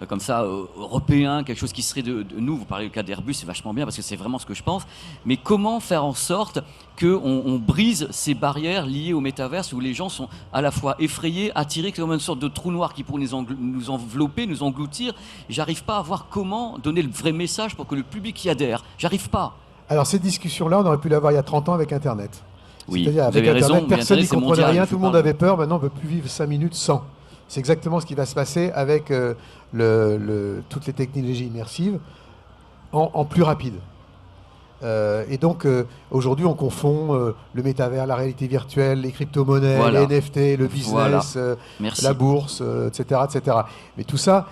Speaker 1: comme ça, européen, quelque chose qui serait de nous. Vous parlez du cas d'Airbus, c'est vachement bien parce que c'est vraiment ce que je pense. Mais comment faire en sorte qu'on brise ces barrières liées au métaverse où les gens sont à la fois effrayés, attirés, comme une sorte de trou noir qui pourrait nous envelopper, nous engloutir. J'arrive pas à voir comment donner le vrai message pour que le public y adhère. J'arrive pas.
Speaker 2: Alors cette discussion-là, on aurait pu l'avoir il y a 30 ans avec Internet.
Speaker 1: Oui,
Speaker 2: c'est-à-dire
Speaker 1: vous
Speaker 2: avec
Speaker 1: avez
Speaker 2: Internet,
Speaker 1: raison,
Speaker 2: personne n'y
Speaker 1: Internet, c'est
Speaker 2: comprenait
Speaker 1: mondial,
Speaker 2: rien,
Speaker 1: je
Speaker 2: tout le
Speaker 1: vous
Speaker 2: monde
Speaker 1: parle.
Speaker 2: avait peur, maintenant on ne peut plus vivre 5 minutes sans. C'est exactement ce qui va se passer avec toutes les technologies immersives en plus rapide. Et donc aujourd'hui on confond le métavers, la réalité virtuelle, les crypto-monnaies,
Speaker 1: Voilà.
Speaker 2: les NFT, le business,
Speaker 1: Merci.
Speaker 2: la bourse, etc., etc. Mais tout ça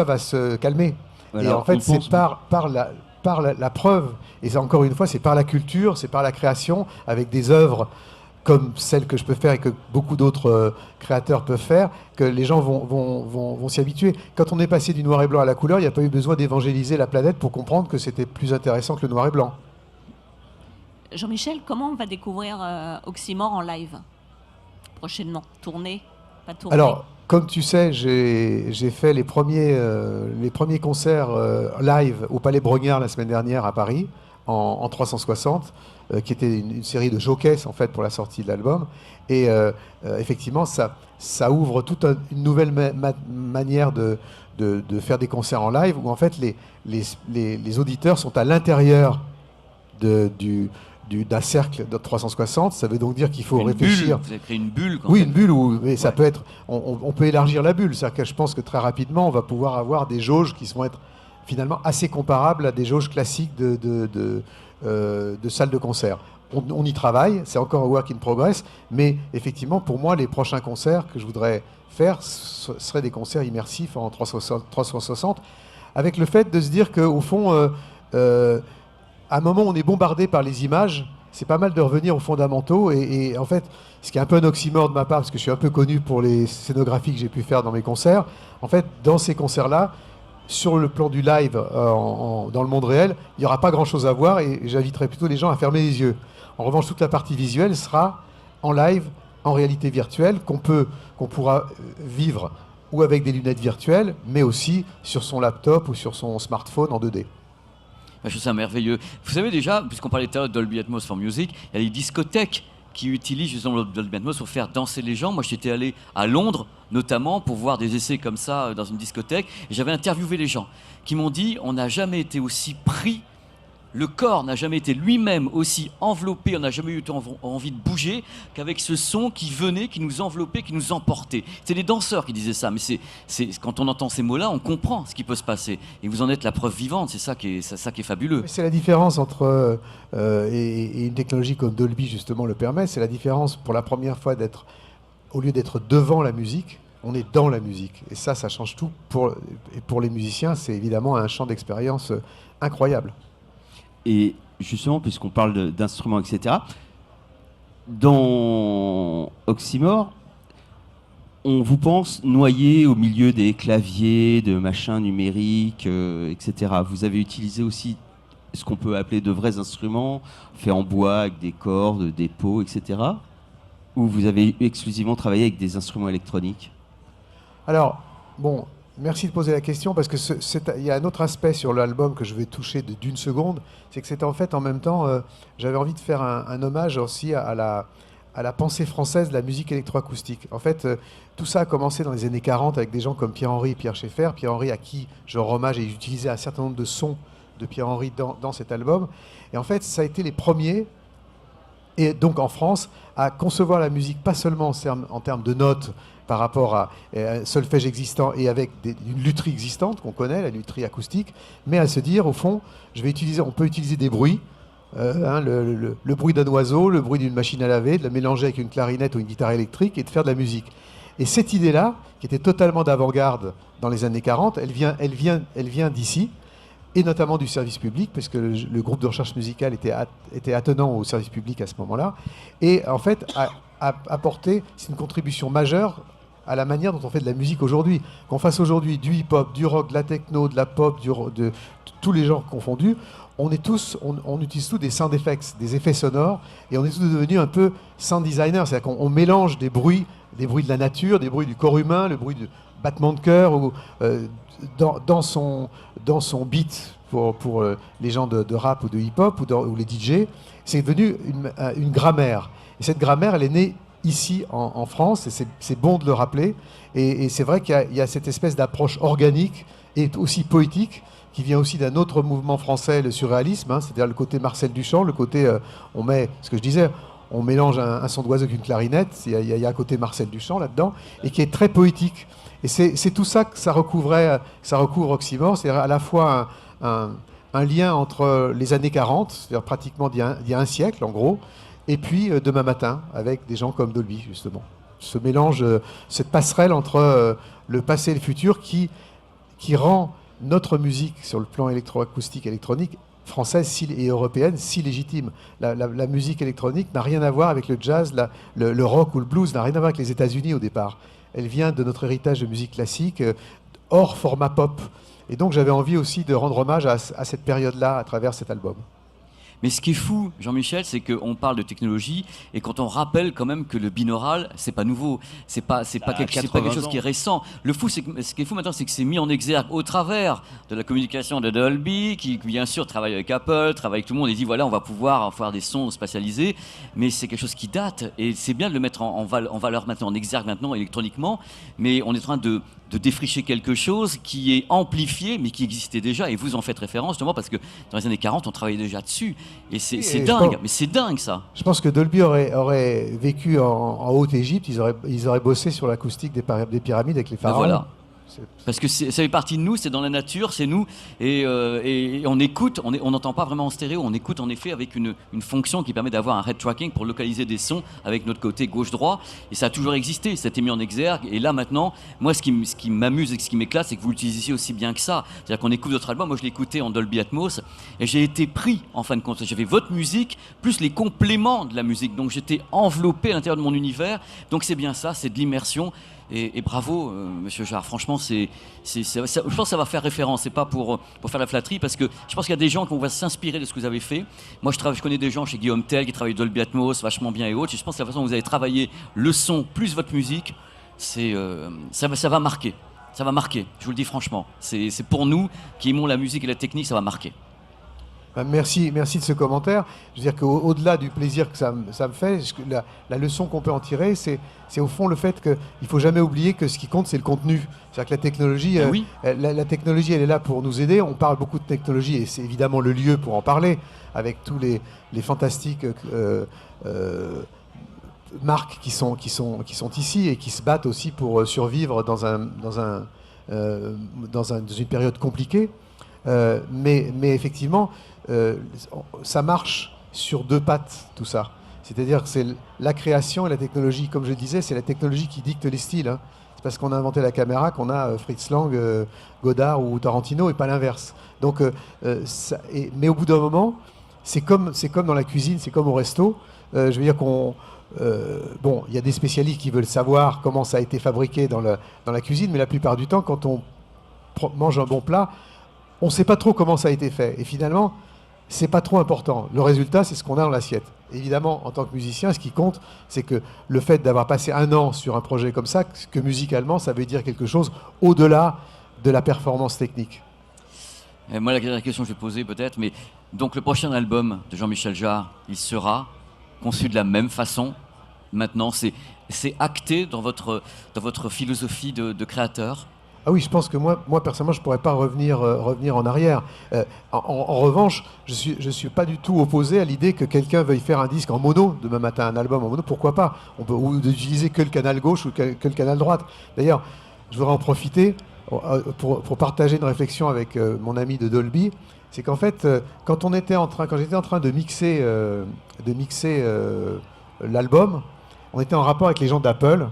Speaker 2: va se calmer.
Speaker 3: Voilà,
Speaker 2: et en fait
Speaker 3: on
Speaker 2: c'est
Speaker 3: pense-
Speaker 2: par la preuve, et c'est encore une fois, c'est par la culture, c'est par la création, avec des œuvres comme celles que je peux faire et que beaucoup d'autres créateurs peuvent faire, que les gens vont s'y habituer. Quand on est passé du noir et blanc à la couleur, il n'y a pas eu besoin d'évangéliser la planète pour comprendre que c'était plus intéressant que le noir et blanc.
Speaker 5: Jean-Michel, comment on va découvrir Oxymore en live prochainement? Tourner? Pas tourner?
Speaker 2: Alors, comme tu sais, j'ai fait les premiers concerts live au Palais Brognard la semaine dernière à Paris, en 360, qui était une série de showcase en fait pour la sortie de l'album. Et effectivement, ça ouvre toute une nouvelle manière de faire des concerts en live, où en fait les auditeurs sont à l'intérieur d'un cercle de 360. Ça veut donc dire qu'il faut
Speaker 1: Une
Speaker 2: réfléchir.
Speaker 1: bulle, vous avez créé une bulle.
Speaker 2: Oui, une bulle, mais ça peut être. On peut élargir la bulle. C'est-à-dire que je pense que très rapidement, on va pouvoir avoir des jauges qui vont être finalement assez comparables à des jauges classiques de salles de concert. On y travaille, c'est encore un work in progress, mais effectivement, pour moi, les prochains concerts que je voudrais faire seraient des concerts immersifs en 360, avec le fait de se dire qu'au fond, à un moment où on est bombardé par les images, c'est pas mal de revenir aux fondamentaux. Et en fait, ce qui est un peu un oxymore de ma part, parce que je suis un peu connu pour les scénographies que j'ai pu faire dans mes concerts, en fait, dans ces concerts-là, sur le plan du live dans le monde réel, il n'y aura pas grand-chose à voir et j'inviterai plutôt les gens à fermer les yeux. En revanche, toute la partie visuelle sera en live, en réalité virtuelle, qu'on pourra vivre ou avec des lunettes virtuelles, mais aussi sur son laptop ou sur son smartphone en 2D.
Speaker 1: Je trouve ça merveilleux. Vous savez déjà, puisqu'on parlait tout à l'heure de Dolby Atmos for Music, il y a les discothèques qui utilisent justement le Dolby Atmos pour faire danser les gens. Moi, j'étais allé à Londres, notamment, pour voir des essais comme ça dans une discothèque. Et j'avais interviewé les gens qui m'ont dit on n'a jamais été aussi pris, le corps n'a jamais été lui-même aussi enveloppé, on n'a jamais eu envie de bouger qu'avec ce son qui venait, qui nous enveloppait, qui nous emportait. C'est les danseurs qui disaient ça, mais quand on entend ces mots-là, on comprend ce qui peut se passer. Et vous en êtes la preuve vivante, c'est ça qui est fabuleux.
Speaker 2: Mais c'est la différence entre, et une technologie comme Dolby justement le permet, c'est la différence pour la première fois au lieu d'être devant la musique, on est dans la musique. Et ça change tout. Et pour les musiciens, c'est évidemment un champ d'expérience incroyable.
Speaker 3: Et justement, puisqu'on parle d'instruments, etc., dans Oxymore, on vous pense noyé au milieu des claviers, de machins numériques, etc. Vous avez utilisé aussi ce qu'on peut appeler de vrais instruments, faits en bois, avec des cordes, des pots, etc. Ou vous avez exclusivement travaillé avec des instruments électroniques?
Speaker 2: Alors, bon, merci de poser la question parce que il y a un autre aspect sur l'album que je vais toucher d'une seconde, c'est que c'était en fait en même temps, j'avais envie de faire un hommage aussi à la pensée française de la musique électroacoustique. En fait, tout ça a commencé dans les années 40 avec des gens comme Pierre-Henry et Pierre Schaeffer. Pierre-Henry à qui je rends hommage et j'utilisais un certain nombre de sons de Pierre-Henry dans cet album. Et en fait, ça a été les premiers et donc en France, à concevoir la musique pas seulement en termes de notes par rapport à un solfège existant et avec une lutherie existante qu'on connaît, la lutherie acoustique, mais à se dire, au fond, on peut utiliser des bruits, le bruit d'un oiseau, le bruit d'une machine à laver, de le mélanger avec une clarinette ou une guitare électrique et de faire de la musique. Et cette idée-là, qui était totalement d'avant-garde dans les années 40, elle vient d'ici, et notamment du service public, parce que le groupe de recherche musicale était attenant au service public à ce moment-là, et en fait a apporté, c'est une contribution majeure à la manière dont on fait de la musique aujourd'hui. Qu'on fasse aujourd'hui du hip-hop, du rock, de la techno, de la pop, de tous les genres confondus, on utilise tous des sound effects, des effets sonores, et on est tous devenus un peu sound designers, c'est-à-dire qu'on mélange des bruits de la nature, des bruits du corps humain, le bruit du battement de cœur, ou dans son beat pour les gens de rap ou de hip-hop ou les DJ. C'est devenu une grammaire. Et cette grammaire, elle est née ici en France, et c'est bon de le rappeler. Et c'est vrai qu'il y a cette espèce d'approche organique et aussi poétique qui vient aussi d'un autre mouvement français, le surréalisme, c'est-à-dire le côté Marcel Duchamp, le côté, on met, ce que je disais, on mélange un son d'oiseau avec une clarinette, il y a un côté Marcel Duchamp là-dedans, et qui est très poétique. Et c'est tout ça que ça recouvre Oxymore, c'est-à-dire à la fois un lien entre les années 40, c'est-à-dire pratiquement il y a un siècle en gros, et puis demain matin, avec des gens comme Dolby, justement. Ce mélange, cette passerelle entre le passé et le futur qui rend notre musique sur le plan électroacoustique électronique française et européenne si légitime. La musique électronique n'a rien à voir avec le jazz, le rock ou le blues, n'a rien à voir avec les États-Unis au départ. Elle vient de notre héritage de musique classique, hors format pop. Et donc j'avais envie aussi de rendre hommage à cette période-là à travers cet album.
Speaker 1: Mais ce qui est fou, Jean-Michel, c'est qu'on parle de technologie et quand on rappelle quand même que le binaural, c'est pas nouveau, c'est pas quelque chose qui est récent. Ce qui est fou maintenant, c'est que c'est mis en exergue au travers de la communication de Dolby, qui bien sûr travaille avec Apple, travaille avec tout le monde et dit voilà, on va pouvoir faire des sons spatialisés, mais c'est quelque chose qui date et c'est bien de le mettre en valeur maintenant, en exergue maintenant électroniquement, mais on est en train de défricher quelque chose qui est amplifié mais qui existait déjà et vous en faites référence justement parce que dans les années 40 on travaillait déjà dessus et c'est dingue, mais c'est dingue ça.
Speaker 2: Je pense que Dolby aurait vécu en Haute-Égypte, ils auraient bossé sur l'acoustique des pyramides avec les pharaons.
Speaker 1: Ben voilà. Parce que ça fait partie de nous, c'est dans la nature, c'est nous, et on écoute, on n'entend pas vraiment en stéréo, on écoute en effet avec une fonction qui permet d'avoir un head tracking pour localiser des sons avec notre côté gauche-droit, et ça a toujours existé, ça a été mis en exergue, et là maintenant, moi ce qui m'amuse et ce qui m'éclate, c'est que vous l'utilisez aussi bien que ça, c'est-à-dire qu'on écoute votre album, moi je l'ai écouté en Dolby Atmos, et j'ai été pris en fin de compte, j'avais votre musique, plus les compléments de la musique, donc j'étais enveloppé à l'intérieur de mon univers, donc c'est bien ça, c'est de l'immersion. Et bravo, Monsieur Jarre. Franchement, je pense que ça va faire référence. C'est pas pour faire la flatterie, parce que je pense qu'il y a des gens qui vont s'inspirer de ce que vous avez fait. Moi, je connais des gens chez Guillaume Tell qui travaillent Dolby Atmos, vachement bien et autres. Et je pense que la façon dont vous avez travaillé le son plus votre musique, ça va marquer. Ça va marquer. Je vous le dis franchement. C'est pour nous qui aimons la musique et la technique, ça va marquer.
Speaker 2: Merci de ce commentaire. Je veux dire qu'au-delà du plaisir que ça me fait, la leçon qu'on peut en tirer, c'est au fond le fait qu'il ne faut jamais oublier que ce qui compte, c'est le contenu. C'est-à-dire que la technologie,
Speaker 1: oui.
Speaker 2: la technologie, elle est là pour nous aider. On parle beaucoup de technologie et c'est évidemment le lieu pour en parler, avec tous les fantastiques marques qui sont ici et qui se battent aussi pour survivre dans une période compliquée. Mais effectivement, ça marche sur deux pattes, tout ça. C'est-à-dire que c'est la création et la technologie. Comme je le disais, c'est la technologie qui dicte les styles. C'est parce qu'on a inventé la caméra qu'on a Fritz Lang, Godard ou Tarantino, et pas l'inverse. Donc, mais au bout d'un moment, c'est comme dans la cuisine, c'est comme au resto. Je veux dire il y a des spécialistes qui veulent savoir comment ça a été fabriqué dans la cuisine, mais la plupart du temps, quand on mange un bon plat, on ne sait pas trop comment ça a été fait. Et finalement, c'est pas trop important. Le résultat, c'est ce qu'on a dans l'assiette. Évidemment, en tant que musicien, ce qui compte, c'est que le fait d'avoir passé 1 an sur un projet comme ça, que musicalement, ça veut dire quelque chose au-delà de la performance technique.
Speaker 1: Et moi, la dernière question que je vais poser peut-être, mais donc le prochain album de Jean-Michel Jarre, il sera conçu de la même façon. Maintenant, c'est acté dans votre philosophie de créateur.
Speaker 2: Ah oui, je pense que moi personnellement, je ne pourrais pas revenir en arrière. En revanche, je suis pas du tout opposé à l'idée que quelqu'un veuille faire un disque en mono, demain matin, un album en mono, pourquoi pas? Ou d'utiliser que le canal gauche ou que le canal droite. D'ailleurs, je voudrais en profiter pour partager une réflexion avec mon ami de Dolby. C'est qu'en fait, quand j'étais en train de mixer l'album, on était en rapport avec les gens d'Apple.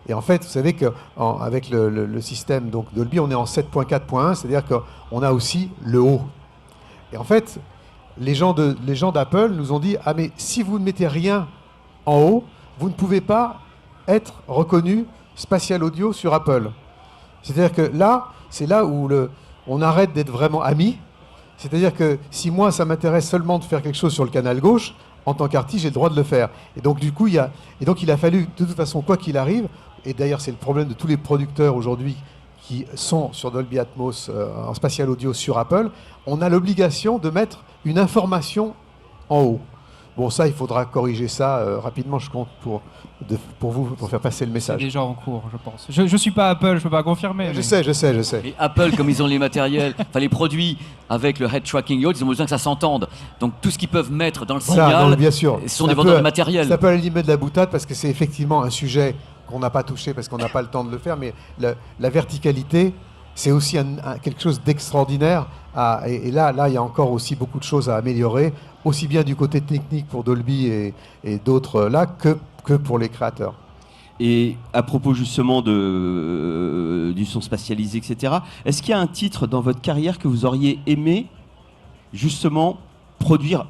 Speaker 2: Et en fait, vous savez qu'avec le système donc, Dolby, on est en 7.4.1, c'est-à-dire qu'on a aussi le haut. Et en fait, les gens d'Apple nous ont dit « Ah mais si vous ne mettez rien en haut, vous ne pouvez pas être reconnu spatial audio sur Apple. » C'est-à-dire que là, c'est là où on arrête d'être vraiment amis. C'est-à-dire que si moi, ça m'intéresse seulement de faire quelque chose sur le canal gauche, en tant qu'artiste, j'ai le droit de le faire. Et donc, du coup, il a fallu, de toute façon, quoi qu'il arrive, et d'ailleurs, c'est le problème de tous les producteurs aujourd'hui qui sont sur Dolby Atmos en spatial audio sur Apple, on a l'obligation de mettre une information en haut. Bon, ça, il faudra corriger ça rapidement, je compte, pour vous, pour faire passer le
Speaker 4: C'est
Speaker 2: message.
Speaker 4: déjà en cours, je pense. Je ne suis pas Apple, je peux pas confirmer.
Speaker 2: Je
Speaker 4: mais-
Speaker 2: sais.
Speaker 1: Et Apple, comme ils ont les matériels, enfin les produits avec le head tracking yacht, ils ont besoin que ça s'entende. Donc tout ce qu'ils peuvent mettre dans le
Speaker 2: Voilà,
Speaker 1: signal,
Speaker 2: non, bien sûr.
Speaker 1: ce sont
Speaker 2: C'est
Speaker 1: des
Speaker 2: un
Speaker 1: vendeurs
Speaker 2: peu-
Speaker 1: de matériel.
Speaker 2: C'est un peu à la limite de la boutade parce que c'est effectivement un sujet qu'on n'a pas touché parce qu'on n'a pas le temps de le faire, mais la verticalité, c'est aussi quelque chose d'extraordinaire. Et là, il y a encore aussi beaucoup de choses à améliorer, aussi bien du côté technique pour Dolby et d'autres là que pour les créateurs.
Speaker 3: Et à propos justement du son spatialisé, etc., est-ce qu'il y a un titre dans votre carrière que vous auriez aimé justement produire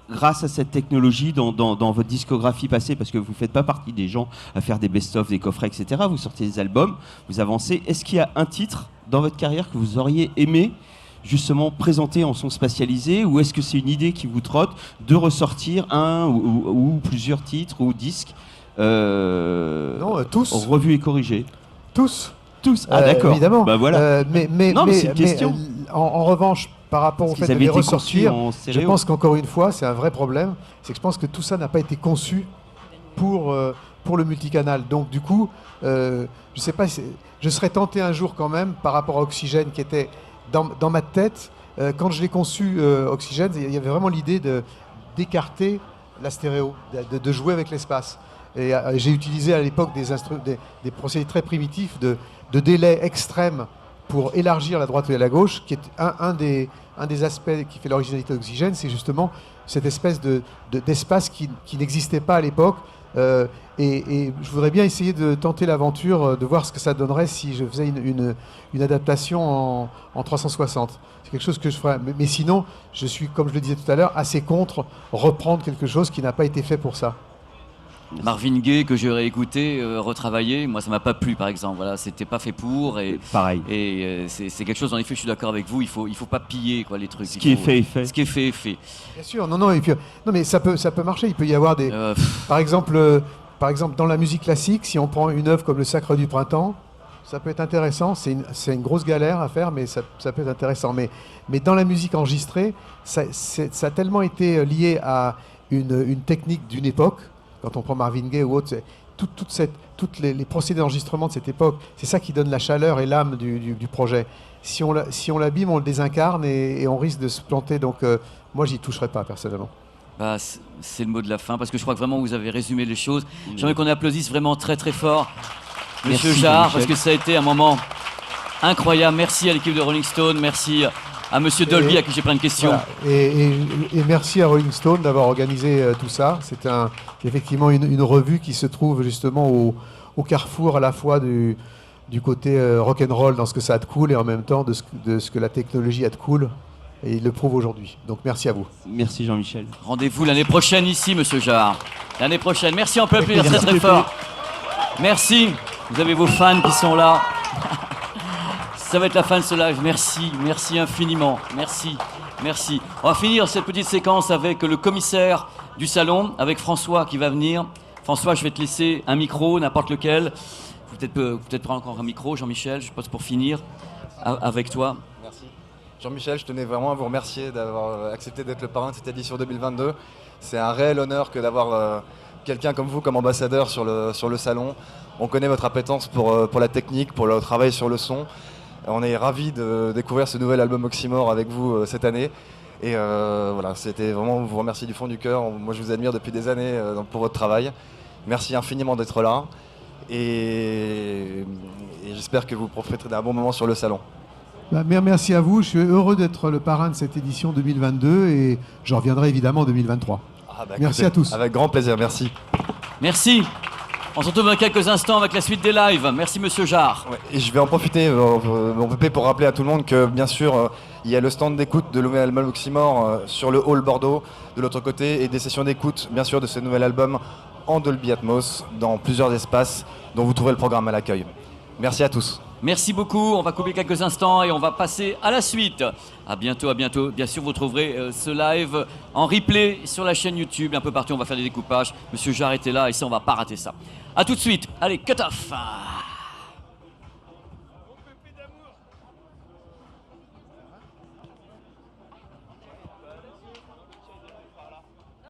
Speaker 3: grâce à cette technologie dans votre discographie passée? Parce que vous ne faites pas partie des gens à faire des best-of, des coffrets, etc. Vous sortez des albums, vous avancez. Est-ce qu'il y a un titre dans votre carrière que vous auriez aimé justement présenter en son spatialisé, ou est-ce que c'est une idée qui vous trotte de ressortir un ou plusieurs titres ou disques
Speaker 2: Non, tous.
Speaker 3: revus et corrigés?
Speaker 2: Tous.
Speaker 3: Tous. Ah d'accord.
Speaker 2: Évidemment.
Speaker 3: Bah voilà. Non, mais c'est une question.
Speaker 2: En revanche, par rapport au
Speaker 3: Parce qu'ils
Speaker 2: fait de
Speaker 3: avaient
Speaker 2: les
Speaker 3: été conçus
Speaker 2: ressortir,
Speaker 3: en
Speaker 2: je
Speaker 3: stéréo.
Speaker 2: pense qu'encore une fois, c'est un vrai problème. C'est que je pense que tout ça n'a pas été conçu pour le multicanal. Donc du coup, je sais pas, je serais tenté un jour quand même, par rapport à Oxygène, qui était dans ma tête, quand je l'ai conçu Oxygène, il y avait vraiment l'idée d'écarter la stéréo, de jouer avec l'espace. Et j'ai utilisé à l'époque des procédés très primitifs de délai extrême pour élargir la droite et la gauche, qui est un des aspects qui fait l'originalité d'Oxygène, c'est justement cette espèce d'espace qui n'existait pas à l'époque. Et je voudrais bien essayer de tenter l'aventure, de voir ce que ça donnerait si je faisais une adaptation en 360. C'est quelque chose que je ferais. Mais sinon, je suis, comme je le disais tout à l'heure, assez contre reprendre quelque chose qui n'a pas été fait pour ça.
Speaker 1: Marvin Gaye que j'ai réécouté, retravaillé, moi ça m'a pas plu par exemple. Voilà, c'était pas fait pour. Et
Speaker 3: Pareil.
Speaker 1: c'est quelque chose, en effet, je suis d'accord avec vous. Il faut pas piller quoi les trucs.
Speaker 3: Ce qui est fait est fait.
Speaker 1: Ce qui est fait est fait.
Speaker 2: Bien sûr, non, et puis, non, mais ça peut marcher. Il peut y avoir des, par exemple, dans la musique classique, si on prend une œuvre comme Le Sacre du Printemps, ça peut être intéressant. C'est une grosse galère à faire, mais ça peut être intéressant. Mais dans la musique enregistrée, ça a tellement été lié à une technique d'une époque. Quand on prend Marvin Gaye ou autre, toutes les procédés d'enregistrement de cette époque, c'est ça qui donne la chaleur et l'âme du projet. Si on l'abîme, on le désincarne et on risque de se planter. Donc moi, j'y toucherai pas personnellement.
Speaker 1: Bah, c'est le mot de la fin, parce que je crois que vraiment vous avez résumé les choses. J'aimerais qu'on applaudisse vraiment très très fort Monsieur
Speaker 3: Merci,
Speaker 1: Jarre,
Speaker 3: Jean-Michel.
Speaker 1: parce que ça a été un moment incroyable. Merci à l'équipe de Rolling Stone, merci à Monsieur Dolby à qui j'ai plein de questions.
Speaker 2: Voilà. Et merci à Rolling Stone d'avoir organisé tout ça. C'est effectivement une revue qui se trouve justement au carrefour à la fois du côté rock'n'roll dans ce que ça a de cool et en même temps de ce que la technologie a de cool. Et il le prouve aujourd'hui. Donc merci à vous.
Speaker 3: Merci Jean-Michel.
Speaker 1: Rendez-vous l'année prochaine ici, Monsieur Jarre. L'année prochaine. Merci, on peut applaudir très très fort. Merci. Vous avez vos fans qui sont là. Ça va être la fin de ce live. Merci, merci infiniment. Merci, merci. On va finir cette petite séquence avec le commissaire du salon, avec François qui va venir. François, je vais te laisser un micro, n'importe lequel. Peut-être prendre encore un micro, Jean-Michel, je pense pour finir avec toi.
Speaker 6: Merci. Jean-Michel, je tenais vraiment à vous remercier d'avoir accepté d'être le parrain de cette édition 2022. C'est un réel honneur que d'avoir quelqu'un comme vous comme ambassadeur sur le salon. On connaît votre appétence pour la technique, pour le travail sur le son. On est ravis de découvrir ce nouvel album Oxymore avec vous cette année. Et voilà, c'était vraiment vous remercier du fond du cœur. Moi, je vous admire depuis des années pour votre travail. Merci infiniment d'être là. Et j'espère que vous profiterez d'un bon moment sur le salon.
Speaker 2: Merci à vous. Je suis heureux d'être le parrain de cette édition 2022 et je reviendrai évidemment en 2023. Merci à tous.
Speaker 6: Avec grand plaisir, merci.
Speaker 1: Merci. On se retrouve dans quelques instants avec la suite des lives. Merci Monsieur Jarre.
Speaker 6: Ouais, et je vais en profiter, mon pépé, pour rappeler à tout le monde que bien sûr, il y a le stand d'écoute de nouvel album Oxymore sur le hall Bordeaux de l'autre côté et des sessions d'écoute bien sûr de ce nouvel album en Dolby Atmos dans plusieurs espaces dont vous trouverez le programme à l'accueil. Merci à tous.
Speaker 1: Merci beaucoup. On va couper quelques instants et on va passer à la suite. À bientôt, à bientôt. Bien sûr, vous trouverez ce live en replay sur la chaîne YouTube. Un peu partout, on va faire des découpages. Monsieur Jarre était là et ça, on va pas rater ça. À tout de suite. Allez, cut off.